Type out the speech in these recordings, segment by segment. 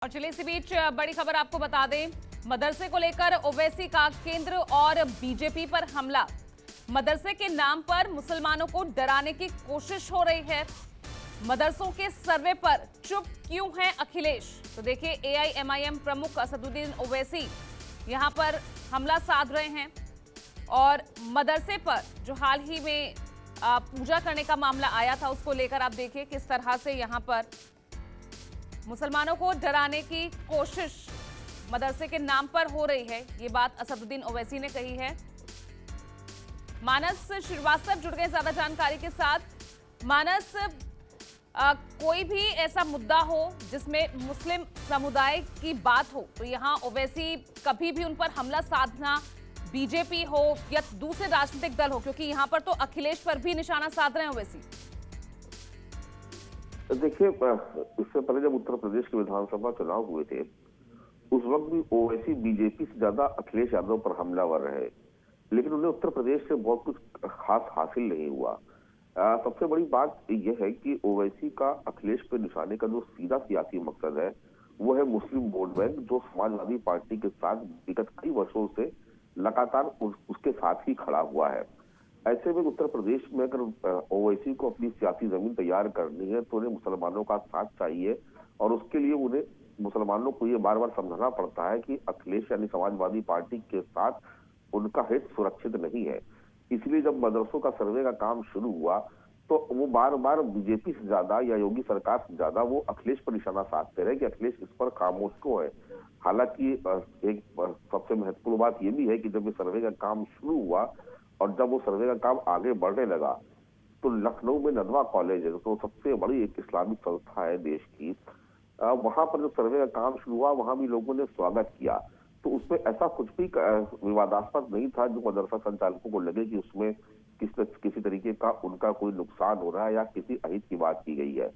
और चलिए इसी बीच बड़ी खबर आपको बता दें, मदरसे को लेकर ओवैसी का केंद्र और बीजेपी पर हमला। मदरसे के नाम पर मुसलमानों को डराने की कोशिश हो रही है। मदरसों के सर्वे पर चुप क्यों हैं अखिलेश? तो देखिए, एआईएमआईएम प्रमुख असदुद्दीन ओवैसी यहां पर हमला साध रहे हैं और मदरसे पर जो हाल ही में पूजा करने का मामला आया था, उसको लेकर आप देखिए किस तरह से यहां पर मुसलमानों को डराने की कोशिश मदरसे के नाम पर हो रही है। ये बात असदुद्दीन ओवैसी ने कही है। मानस श्रीवास्तव जुड़ गए ज्यादा जानकारी के साथ। मानस, कोई भी ऐसा मुद्दा हो जिसमें मुस्लिम समुदाय की बात हो, तो यहाँ ओवैसी कभी भी उन पर हमला साधना, बीजेपी हो या दूसरे राजनीतिक दल हो, क्योंकि यहाँ पर तो अखिलेश पर भी निशाना साध रहे हैं ओवैसी। देखिए, इससे पहले जब उत्तर प्रदेश के विधानसभा चुनाव हुए थे, उस वक्त भी ओवैसी बीजेपी से ज्यादा अखिलेश यादव पर हमलावर रहे, लेकिन उन्हें उत्तर प्रदेश से बहुत कुछ खास हासिल नहीं हुआ। सबसे बड़ी बात यह है कि ओवैसी का अखिलेश पर निशाने का जो सीधा सियासी मकसद है, वो है मुस्लिम वोट बैंक, जो समाजवादी पार्टी के साथ विगत कई वर्षों से लगातार उसके साथ ही खड़ा हुआ है। ऐसे में उत्तर प्रदेश में अगर ओवैसी को अपनी सियासी जमीन तैयार करनी है, तो उन्हें मुसलमानों का साथ चाहिए और उसके लिए उन्हें मुसलमानों को ये बार बार समझाना पड़ता है कि अखिलेश यानी समाजवादी पार्टी के साथ उनका हित सुरक्षित नहीं है। इसलिए जब मदरसों का सर्वे का काम शुरू हुआ, तो वो बार बार बीजेपी से ज्यादा या योगी सरकार से ज्यादा वो अखिलेश पर निशाना साधते रहे कि अखिलेश इस पर खामोश क्यों है। हालांकि एक सबसे महत्वपूर्ण बात यह भी है कि जब ये सर्वे का काम शुरू हुआ और जब वो सर्वे का काम आगे बढ़ने लगा, तो लखनऊ में नदवा कॉलेज है, तो सबसे बड़ी एक इस्लामिक संस्था है देश की, वहां पर जब सर्वे का काम शुरू हुआ, वहां भी लोगों ने स्वागत किया। तो उसमें ऐसा कुछ भी विवादास्पद नहीं था जो मदरसा संचालकों को लगे कि उसमें किसी तरीके का उनका कोई नुकसान हो रहा है या किसी अहित की बात की गई है।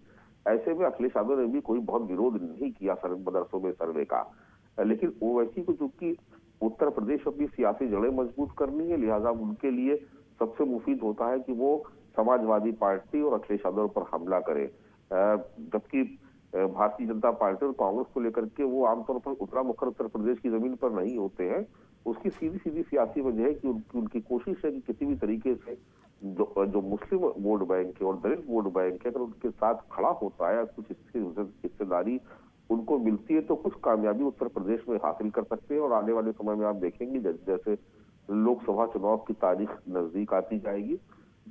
ऐसे में अखिलेश यादव ने भी कोई बहुत विरोध नहीं किया मदरसों में सर्वे का। लेकिन ओवैसी को चूंकि उत्तर प्रदेश अपनी सियासी जड़ें मजबूत करनी है, लिहाजा उनके लिए सबसे मुफीद होता है कि वो समाजवादी पार्टी और अखिलेश यादव पर हमला करे। जबकि भारतीय जनता पार्टी और कांग्रेस को लेकर के वो आमतौर पर उतरा मुखर उत्तर प्रदेश की जमीन पर नहीं होते हैं। उसकी सीधी सीधी सियासी वजह है कि उनकी कोशिश है कि किसी भी तरीके से जो मुस्लिम वोट बैंक है और दलित वोट बैंक है, अगर उनके साथ खड़ा होता है, कुछ हिस्सेदारी उनको मिलती है, तो कुछ कामयाबी उत्तर प्रदेश में हासिल कर सकते हैं। और आने वाले समय में आप देखेंगे जैसे लोकसभा चुनाव की तारीख नजदीक आती जाएगी,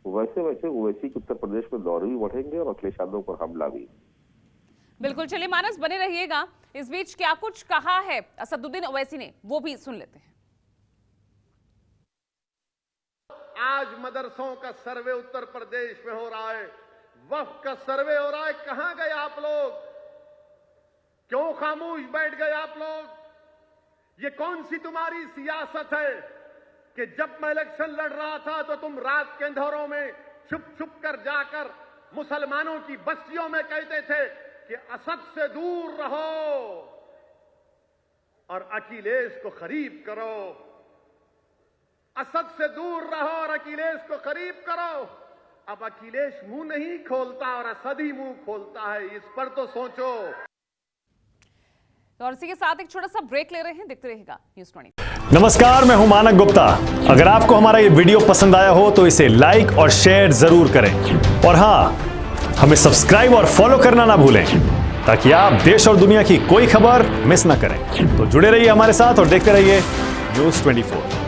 वैसे वैसे ओवैसी के उत्तर प्रदेश में दौरे भी बढ़ेंगे और अखिलेश यादव पर हमला भी। बिल्कुल, चलिए मानस बने रहिएगा। इस बीच क्या कुछ कहा है असदुद्दीन ओवैसी ने, वो भी सुन लेते हैं। आज मदरसों का सर्वे उत्तर प्रदेश में हो रहा है, वक्फ का सर्वे हो रहा है। कहां गए आप लोग? क्यों खामोश बैठ गए आप लोग? ये कौन सी तुम्हारी सियासत है कि जब मैं इलेक्शन लड़ रहा था तो तुम रात के अंधेरों में छुप छुप कर जाकर मुसलमानों की बस्तियों में कहते थे कि असद से दूर रहो और अखिलेश को करीब करो। असद से दूर रहो और अखिलेश को करीब करो। अब अखिलेश मुंह नहीं खोलता और असद ही मुंह खोलता है, इस पर तो सोचो। और इसी के साथ एक छोटा सा ब्रेक ले रहे हैं, देखते रहिएगा न्यूज़ 20। नमस्कार, मैं हूं मानक गुप्ता। अगर आपको हमारा ये वीडियो पसंद आया हो तो इसे लाइक और शेयर जरूर करें, और हां, हमें सब्सक्राइब और फॉलो करना ना भूलें, ताकि आप देश और दुनिया की कोई खबर मिस ना करें। तो जुड़े रहिए हमारे साथ और देखते रहिए न्यूज़ 24।